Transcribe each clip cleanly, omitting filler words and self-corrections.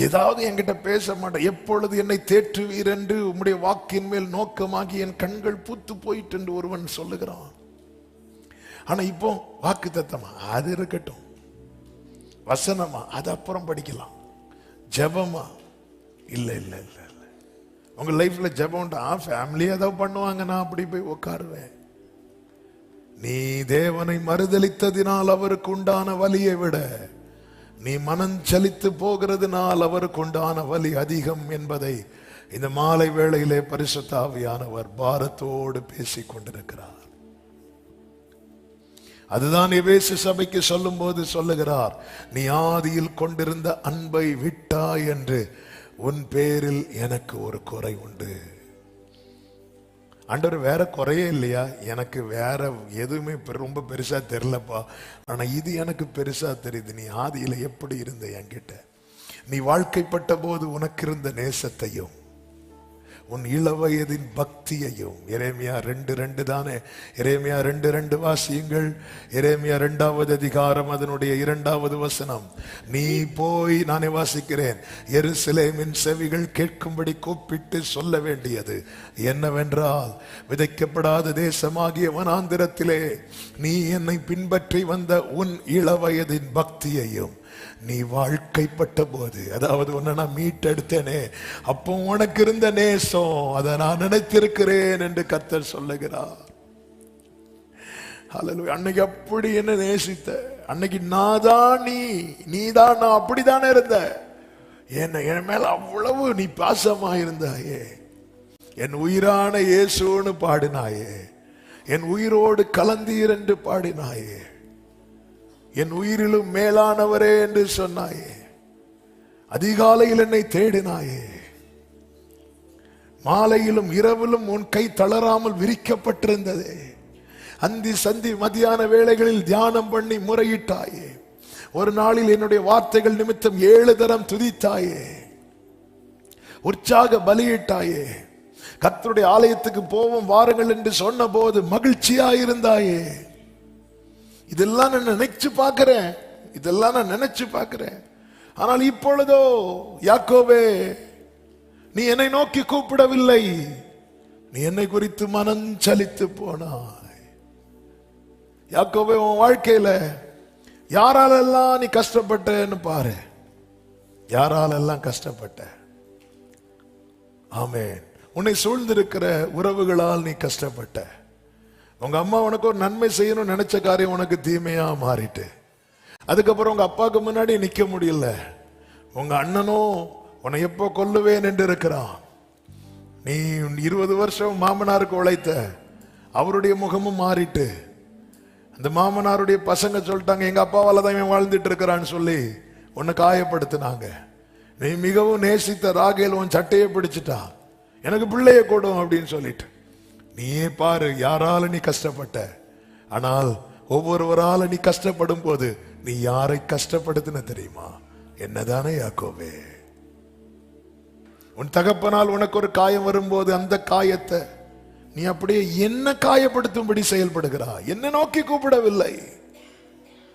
ஏதாவது என்கிட்ட பேச மாட்டேன். எப்பொழுது என்னை தேற்றுவீர் என்று உம்முடைய வாக்கின் மேல் நோக்கமாகி என் கண்கள் பூத்து போயிட்டு என்று ஒருவன் சொல்லுகிறான். ஆனா இப்போ வாக்கு தத்தமா அது இருக்கட்டும், வசனமா அது அப்புறம் படிக்கலாம், ஜெபமா இல்ல இல்ல இல்ல இல்ல. உங்க லைஃப்ல ஜெபம் ஃபேமிலியா ஏதாவது பண்ணுவாங்க, நான் அப்படி போய் உட்காருவேன். நீ தேவனை மறுதலித்ததினால் அவருக்கு உண்டான வலியை விட நீ மனம் சலித்து போகிறதுனால் அவருக்கு உண்டான வலி அதிகம் என்பதை இந்த மாலை வேளையிலே பரிசுத்த ஆவியானவர் பாரத்தோடு பேசிக் கொண்டிருக்கிறார். அதுதான் எபேசு சபைக்கு சொல்லும் போது சொல்லுகிறார், நீ ஆதியில் கொண்டிருந்த அன்பை விட்டாய் என்று உன் பேரில் எனக்கு ஒரு குறை உண்டு. ஆண்டவர் வேற குறையே இல்லையா, எனக்கு வேற எதுவுமே ரொம்ப பெருசா தெரியலப்பா, ஆனா இது எனக்கு பெருசா தெரியுது. நீ ஆதியில எப்படி இருந்த என்கிட்ட, நீ வாழ்க்கைப்பட்ட போது உனக்கு இருந்த நேசத்தையும் உன் இளவயதின் பக்தியையும். எரேமியா 2:2 தானே, எரேமியா 2:2 வாசியுங்கள். எரேமியா 2வது அதிகாரம் அதனுடைய 2வது வசனம். நீ போய், நானே வாசிக்கிறேன், எருசலேமின் செவிகள் கேட்கும்படி கூப்பிட்டு சொல்ல வேண்டியது என்னவென்றால், விதைக்கப்படாத தேசமாகிய வனாந்திரத்திலே நீ என்னை பின்பற்றி வந்த உன் இளவயதின் பக்தியையும் நீ வாழ்க்கைப்பட்ட போது, அதாவது உன்னை நான் மீட்டெடுத்தேனே, அப்போ உனக்கு இருந்த நேசம் அதை நான் நினைத்திருக்கிறேன் என்று கர்த்தர் சொல்லுகிறார். ஹல்லேலூயா. அன்னைக்கு அப்படி என்ன நேசித்த, அன்னைக்கு நீதான் நான் அப்படித்தானே இருந்த, என் மேல அவ்வளவு நீ பாசமா இருந்தாயே, என் உயிரான இயேசுன்னு பாடினாயே, என் உயிரோடு கலந்தீர் என்று பாடினாயே, என் உயிரிலும் மேலானவரே என்று சொன்னாயே, அதிகாலையில் என்னை தேடினாயே, மாலையிலும் இரவிலும் உன் கை தளராமல் விரிக்கப்பட்டிருந்ததே, அந்தி சந்தி மத்தியான வேளைகளில் தியானம் பண்ணி முறையிட்டாயே, ஒரு நாளில் என்னுடைய வார்த்தைகள் நிமித்தம் 7 தரம் துதித்தாயே, உற்சாக பலியிட்டாயே, கர்த்தருடைய ஆலயத்துக்கு போவோம் வாருங்கள் என்று சொன்ன போது மகிழ்ச்சியாயிருந்தாயே. இதெல்லாம் நான் நினைச்சு பார்க்கிறேன், இதெல்லாம் நான் நினைச்சு பார்க்கிறேன். ஆனால் இப்பொழுதோ யாக்கோபே, நீ என்னை நோக்கி கூப்பிடவில்லை, நீ என்னை குறித்து மனம் சலித்து போனாய். யாக்கோபே, உன் வாழ்க்கையில யாராலெல்லாம் நீ கஷ்டப்பட்டன்னு பாரு, யாராலெல்லாம் கஷ்டப்பட்ட. ஆமென். உன்னை சூழ்ந்திருக்கிற உறவுகளால் நீ கஷ்டப்பட்ட. உங்க அம்மா உனக்கு ஒரு நன்மை செய்யணும்னு நினைச்ச காரியம் உனக்கு தீமையா மாறிட்டு, அதுக்கப்புறம் உங்க அப்பாவுக்கு முன்னாடி நிக்க முடியல. உங்க அண்ணனும் உன்னை எப்போ கொல்லுவேன் என்று இருக்கிறான். நீ 20 வருஷம் மாமனாருக்கு உழைத்த, அவருடைய முகமும் மாறிட்டு, அந்த மாமனாருடைய பசங்க சொல்லிட்டாங்க, எங்க அப்பாவால தான் இவன் வாழ்ந்துட்டு இருக்கிறான்னு சொல்லி உன்னை காயப்படுத்தினாங்க. நீ மிகவும் நேசித்த ராகேல் உன் சட்டையை பிடிச்சிட்டா, எனக்கு பிள்ளைய கொடும் அப்படின்னு சொல்லிட்டு. நீயே பாரு, யாரால நீ கஷ்டப்பட்ட. ஆனால் ஒவ்வொருவரால நீ கஷ்டப்படும் போது நீ யாரை கஷ்டப்படுத்தின தெரியுமா? என்னதானே யாக்கோபே, உன் தகப்பனால் உனக்கு ஒரு காயம் வரும்போது அந்த காயத்தை நீ அப்படியே என்ன காயப்படுத்தும்படி செயல்படுகிறாய், என்ன நோக்கி கூப்பிடவில்லை.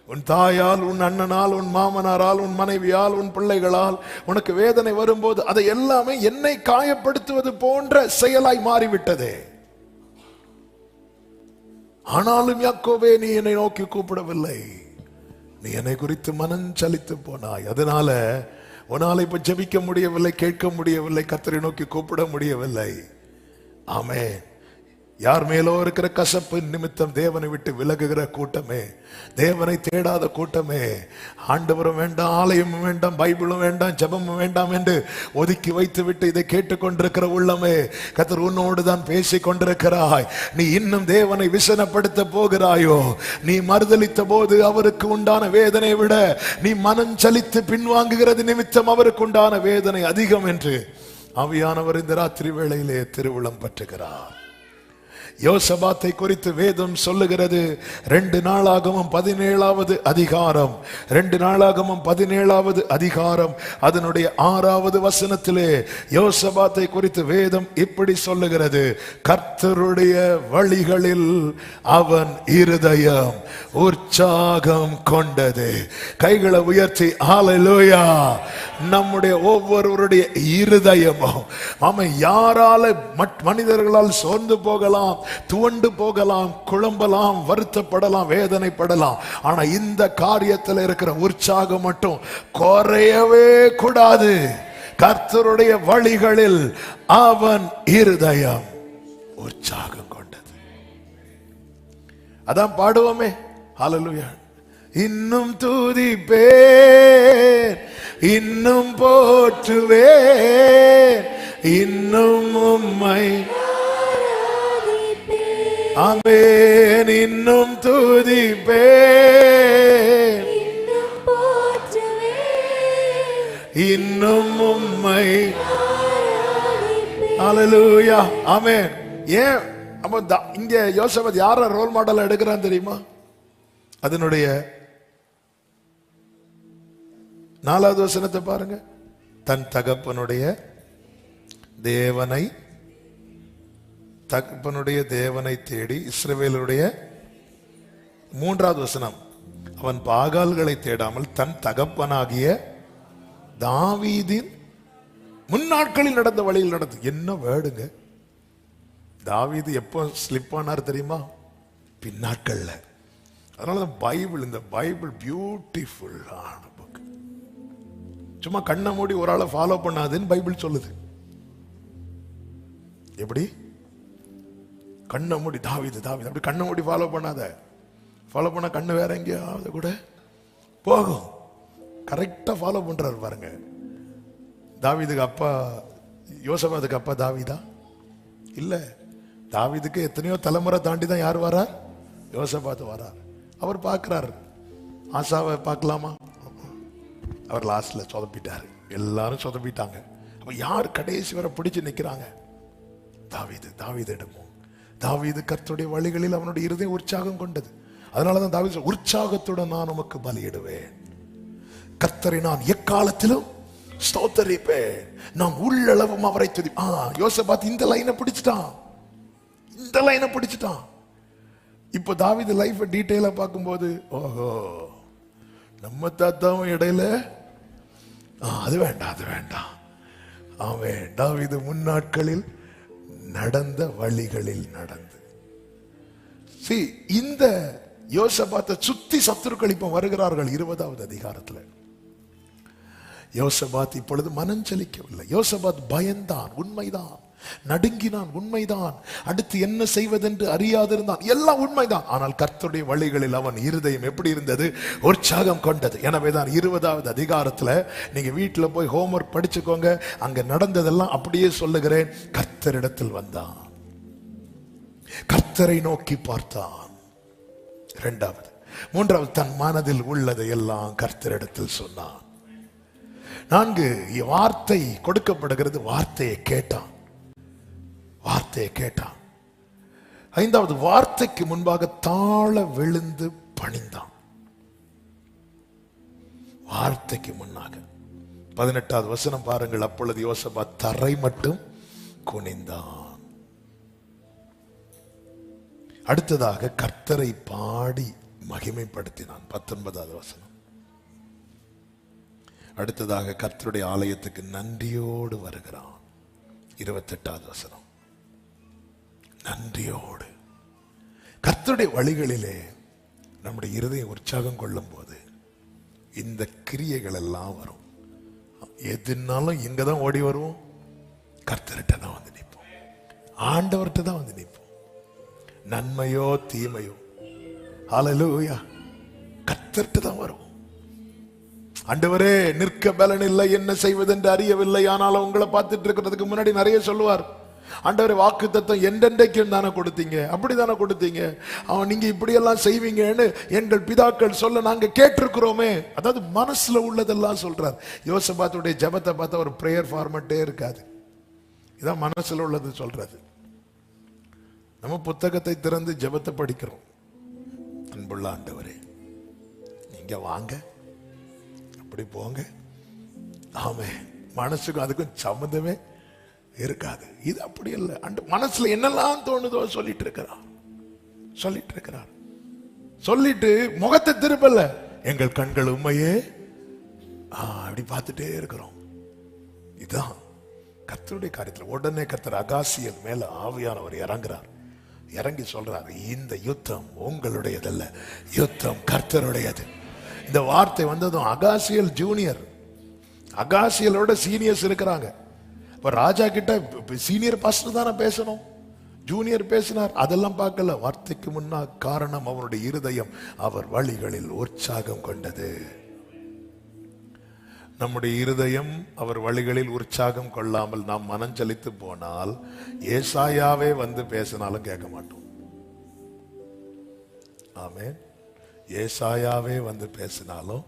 உன் தாயால், உன் அண்ணனால், உன் மாமனாரால், உன் மனைவியால், உன் பிள்ளைகளால் உனக்கு வேதனை வரும்போது அதை எல்லாமே என்னை காயப்படுத்துவது போன்ற செயலாய் மாறிவிட்டதே. ஆனாலும் யாக்கோபே, நீ என்னை நோக்கி கூப்பிடவில்லை, நீ என்னை குறித்து மனம் சலித்து போனாய். அதனால உன்னால இப்ப ஜெபிக்க முடியவில்லை, கேட்க முடியவில்லை, கர்த்தரை நோக்கி கூப்பிட முடியவில்லை. ஆமென். யார் மேலோ இருக்கிற கசப்பு நிமித்தம் தேவனை விட்டு விலகுகிற கூட்டமே, தேவனை தேடாத கூட்டமே, ஆண்டவரும் வேண்டாம், ஆலயமும் வேண்டாம், பைபிளும் வேண்டாம், ஜெபமும் வேண்டாம் என்று ஒதுக்கி வைத்து விட்டு இதை கேட்டுக்கொண்டிருக்கிற உள்ளமே, கர்த்தர் உன்னோடு தான் பேசி கொண்டிருக்கிறாய். நீ இன்னும் தேவனை விசனப்படுத்த போகிறாயோ? நீ மறுதலித்த போது அவருக்கு உண்டான வேதனை விட நீ மனம் சலித்து பின்வாங்குகிறது நிமித்தம் அவருக்கு உண்டான வேதனை அதிகம் என்று ஆவியானவர் இந்த ராத்திரி வேளையிலே திருவுளம் பற்றுகிறார். யோசபாத்தை குறித்து வேதம் சொல்லுகிறது. 2 நாளாகமம் 17வது அதிகாரம், 2 நாளாகமம் 17வது அதிகாரம் அதனுடைய 6வது வசனத்திலே யோசபாத்தை குறித்து வேதம் இப்படி சொல்லுகிறது. கர்த்தருடைய வழிகளில் அவன் இருதயம் உற்சாகம் கொண்டது. கைகளை உயர்த்தி ஹல்லேலூயா. நம்முடைய ஒவ்வொருவருடைய இருதயமும் ஆமென். யாரால மனிதர்களால் சோர்ந்து போகலாம், துவண்டு போகலாம், குழம்பலாம், வருத்தப்படலாம், வேதனைப்படலாம். ஆனா இந்த காரியத்தில் இருக்கிற உற்சாகம் மட்டும் குறையவே கூடாது. கர்த்தருடைய வழிகளில் அவன் இருதயம் உற்சாகம் கொண்டது. அதான் பாடுவோமே ஹல்லேலூயா. இன்னும் துதிப்பேன், இன்னும் போற்றுவேன், இன்னும் உம்மை ஆமென். இன்னும் துதிப்பேன், இன்னும் உம்மை ஹல்லேலூயா ஆமென். ஏன் அப்ப இங்க யோசபாத் யார ரோல் மாடல் எடுக்கிறான் தெரியுமா? அதனுடைய 4வது வசனத்தை பாருங்க. தன் தகப்பனுடைய தேவனை தேடி இஸ்ரவேலுடைய 3வது வசனம். அவன் பாகால்களை தேடாமல் தன் தகப்பனாகிய தாவீதின் முன்னாட்களில் நடந்த வழியில் நடந்து. என்ன வேடுங்க, தாவீது எப்போ ஸ்லிப் ஆனார் தெரியுமா? பின்னாட்கள்ல. அதனாலதான் பைபிள், இந்த பைபிள் பியூட்டிஃபுல் ஆன புக். சும்மா கண்ணை மூடி ஒரு ஆளை ஃபாலோ பண்ணாதுன்னு பைபிள் சொல்லுது. எப்படி? கண்ணை மூடி தாவீது அப்படி கண்ணை மூடி ஃபாலோ பண்ணாத. ஃபாலோ பண்ண கண்ணு வேற எங்கேயாவது கூட போகும். கரெக்டா ஃபாலோ பண்றாரு பாருங்க. தாவீதுக்கு அப்பா யோசபாத்துக்கு அப்பா தாவீதா இல்ல. தாவீதுக்கு எத்தனையோ தலைமுறை தாண்டி தான் யார் வரார்? யோசபாத் வரார். அவர் பார்க்கிறார். ஆசாவை பார்க்கலாமா? அவர் லாஸ்ட்ல சொதப்பிட்டாரு. எல்லாரும் சொதப்பிட்டாங்க. அப்ப யார் கடைசி வரை பிடிச்சு நிக்கிறாங்க? தாவீது இடமோ. தாவீது கர்த்தருடைய வழிகளில் அவனுடைய இருதயம் உற்சாகம் கொண்டது. அதனாலதான் தாவீது உற்சாகத்துடன் நான் உமக்கு பலியிடுவேன், கர்த்தரை நான் எக்காலத்திலும் ஸ்தோத்தரிப்பேன், நான் உள்ளளவும் அவரை துதி. யோசபாத் இந்த லைனை பிடிச்சிட்டான். இப்ப தாவீது லைஃப் டீடைலா பார்க்கும்போது, ஓஹோ நம்ம தாத்தாவும் இடையில அது வேண்டாம். அவன் தாவீது முன்னாட்களில் நடந்த வழிகளில் நடந்து. இந்த யோசபாத்தை சுத்தி சத்துருக்கள் இப்ப வருகிறார்கள். 20வது அதிகாரத்துல யோசபாத் இப்பொழுது மனஞ்சலிக்கவில்லை. யோசபாத் பயந்தான், உண்மைதான். நடுங்கினான், உண்மைதான். அடுத்து என்ன செய்வதென்று அறியாதிருந்தான், எல்லாம் உண்மைதான். ஆனால் கர்த்தருடைய வழிகளில் அவன் இருதயம் எப்படி இருந்தது? உற்சாகம் கொண்டது. எனவேதான் 20வது அதிகாரத்துல நீங்க வீட்டுல போய் ஹோம்வொர்க் படிச்சுக்கோங்க. அங்க நடந்ததெல்லாம் அப்படியே சொல்லுகிறேன். கர்த்தரிடத்தில் வந்தான், கர்த்தரை நோக்கி பார்த்தான். 2வது. 3வது, தன் மனதில் உள்ளதை எல்லாம் கர்த்தரிடத்தில் சொன்னான். 4, வார்த்தை கொடுக்கப்படுகிறது. வார்த்தையை கேட்டான். 5வது, வார்த்தைக்கு முன்பாக தாழ விழுந்து பணிந்தான். வார்த்தைக்கு முன்னாக. 18வது வசனம் பாருங்கள். அப்பொழுது யோசபாத் தரை மட்டும் குனிந்தான். அடுத்ததாக கர்த்தரை பாடி மகிமைப்படுத்தினான். 19வது வசனம். அடுத்ததாக கர்த்தருடைய ஆலயத்துக்கு நன்றியோடு வருகிறான். 28வது வசனம். நன்றியோடு. கர்த்தருடைய வழிகளிலே நம்முடைய இருதயம் உற்சாகம் கொள்ளும் போது இந்த கிரியைகள் எல்லாம் வரும். எதுனாலும் இங்கதான் ஓடி வருவோம், கர்த்தர்கிட்ட தான் வந்து நிற்போம், ஆண்டவர்கிட்ட தான் வந்து நிற்போம். நன்மையோ தீமையோ ஹல்லேலூயா கர்த்தர்கிட்ட தான் வரும். ஆண்டவரே நிற்க பலன் இல்லை, என்ன செய்வதென்று அறியவில்லை. ஆனாலும் உங்களை பார்த்துட்டு இருக்கிறதுக்கு முன்னாடி நிறைய சொல்லுவார். ஆண்டவரே வாக்குத்தத்தம் என்றென்றைக்கும் தானே கொடுத்தீங்க, அப்படித்தானே கொடுத்தீங்க, அவன் நீங்க இப்படியெல்லாம் செய்வீங்கன்னு எங்கள் பிதாக்கள் சொல்ல நாங்க கேட்டிருக்கிறோமே. அதாவது மனசுல உள்ளதெல்லாம் சொல்றார். யோசபாத்துடைய ஜெபத்தை பார்த்தா ஒரு பிரேயர் ஃபார்மட்டே இருக்காது. இதான் மனசுல உள்ளது சொல்றது. நம்ம புத்தகத்தை திறந்து ஜெபத்தை படிக்கிறோம். அன்புள்ள ஆண்டவரே, நீங்க வாங்க, அப்படி போங்க. ஆமே, மனசுக்கும் அதுக்கும் சம்மந்தமே இருக்காது. இது அப்படி இல்லை. மனசுல என்னெல்லாம் தோணுதோ சொல்லிட்டு இருக்கிறார். சொல்லிட்டு முகத்தை திருப்பல, எங்கள் கண்கள் உண்மையே அப்படி பார்த்துட்டே இருக்கிறோம். இதுதான் கர்த்தருடைய காரியத்தில். உடனே கர்த்தர் அகாசியல் மேல ஆவியானவர் இறங்குறார். இறங்கி சொல்றாரு, இந்த யுத்தம் உங்களுடையதல்ல, யுத்தம் கர்த்தருடையது. இந்த வார்த்தை வந்ததும் அகாசியல் ஜூனியர், அகாசியலோட சீனியர்ஸ் இருக்கிறாங்க. இப்ப ராஜா கிட்ட சீனியர் பாஸ்டர் தானே பேசணும், ஜூனியர் பேசினார். அதெல்லாம் பார்க்கல. வார்த்தைக்கு முன்னா காரணம் அவருடைய இருதயம் அவர் வழிகளில் உற்சாகம் கொண்டது. நம்முடைய இருதயம் அவர் வழிகளில் உற்சாகம் கொள்ளாமல் நாம் மனஞ்சலித்து போனால் ஏசாயாவே வந்து பேசினாலும் கேட்க மாட்டோம். ஆமென். ஏசாயாவே வந்து பேசினாலும்,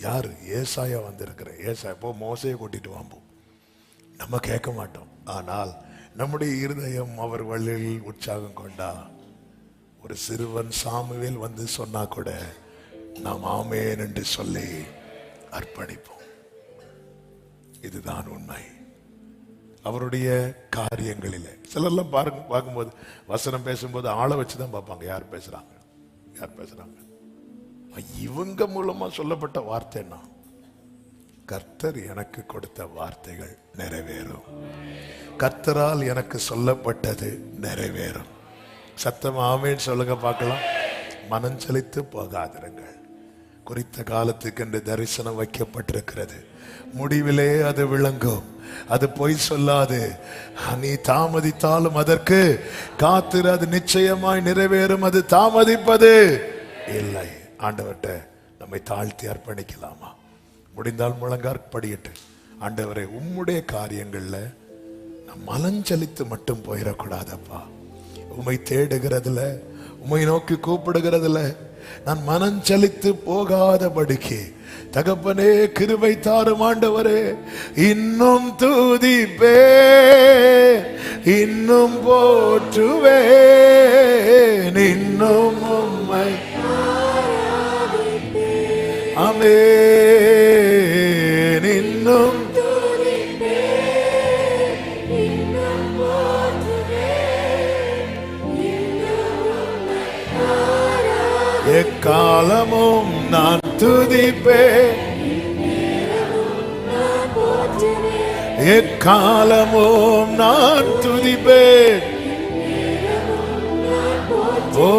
யாரு? ஏசாயா வந்து இருக்கிற ஏசாயா போ மோசையை கூட்டிட்டு வாம்போம், நம்ம கேட்க மாட்டோம். ஆனால் நம்முடைய இருதயம் அவர் வழியில் உற்சாகம் கொண்டா, ஒரு சிறுவன் சாமுவேல் வந்து சொன்னா கூட நாம் ஆமேன் என்று சொல்லி அர்ப்பணிப்போம். இதுதான் உண்மை. அவருடைய காரியங்களிலே சிலர்லாம் பார்க்கும்போது, வசனம் பேசும்போது ஆளை வச்சுதான் பார்ப்பாங்க, யார் பேசுறாங்க. இவங்க மூலமா சொல்லப்பட்ட வார்த்தை என்ன? கர்த்தர் எனக்கு கொடுத்த வார்த்தைகள் நிறைவேறும், கர்த்தரால் எனக்கு சொல்லப்பட்டது நிறைவேறும். சத்தம் ஆமேன்னு சொல்லுங்க பார்க்கலாம். மனம் செலுத்து போகாதிருங்கள். குறித்த காலத்துக்கு என்று தரிசனம் வைக்கப்பட்டிருக்கிறது. முடிவிலே அது விளங்கும். அது பொய் சொல்லாது. நீ தாமதித்தாலும் அதற்கு காத்திரு, அது நிச்சயமாய் நிறைவேறும். அது தாமதிப்பது இல்லை. ஆண்டவர்கிட்ட நம்மை தாழ்த்தி அர்ப்பணிக்கலாமா? முடிந்தால் முழங்கார் படியிட்டு, ஆண்டவரே, உம்முடைய காரியங்கள்ல நம் மலஞ்சலித்து மட்டும் போயிடக்கூடாதப்பா. உம்மை தேடுகிறதுல, உம்மை நோக்கி கூப்பிடுகிறதுல நான் மனஞ்சலித்து போகாதபடிக்கு தகப்பனே கிருபை தாரும் ஆண்டவரே. இன்னும் துதிப்பே, இன்னும் போற்றுவேன், இன்னும் உம்மை ஆமென், இன்னும் எக்காலமும் நான் துதிப்பேன், எக்காலமும் நான் துதிப்பேன். ஓ